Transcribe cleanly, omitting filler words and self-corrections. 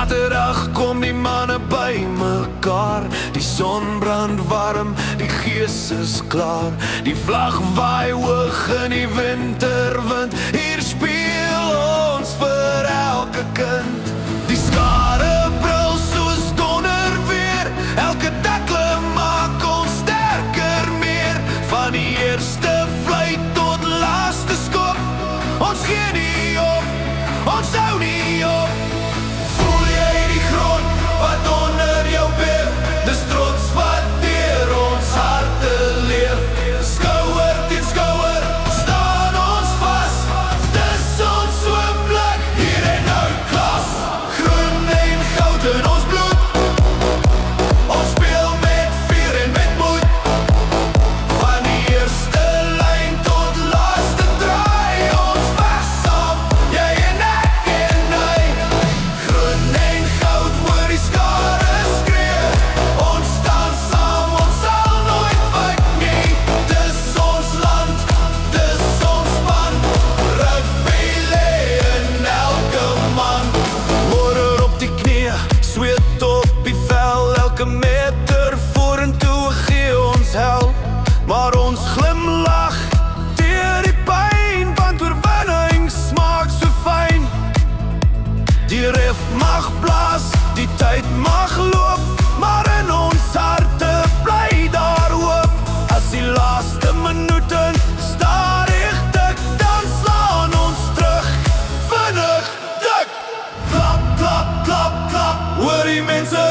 Saterdag kom die manne by mekaar. Die son brand warm, die gees is klaar. Die vlag waai hoog in die winterwind. Hier speel ons vir elke kind. Die skare brul soos donder weer. Elke tackle maak ons sterker meer. Van die eerste fluit tot laaste skop. Ons gee nie op, ons hou nie op. Voel jy die grond wat onder jou beef? Dis trots wat deur ons harte leef. Skouer teen skouer staan ons vas. Dis ons oomblik hier en nou klas. Groen en goud in ons bloed. Ons speel met vuur en met moed. Van die eerste lyn tot laaste draai. Ons was saam, jy en ek en hy. Groen en goud hoor die skare skree. Ons staan saam, ons sal nooit wyk nie. Dis ons land, dis ons span. Rugby lê in elke man. Morgen op die knie, sweet op die vel. Elke meter vorentoe gee ons hel. Maar ons glimlach deur die pyn, want oorwinning smaak so fyn. Die ref mag blaas, die tyd mag loop, maar in ons harte bly daar hoop. As die laaste minuten stadig tik, dan slaan ons terug, vinnig dik. Klap, klap, klap, klap, hoor die mense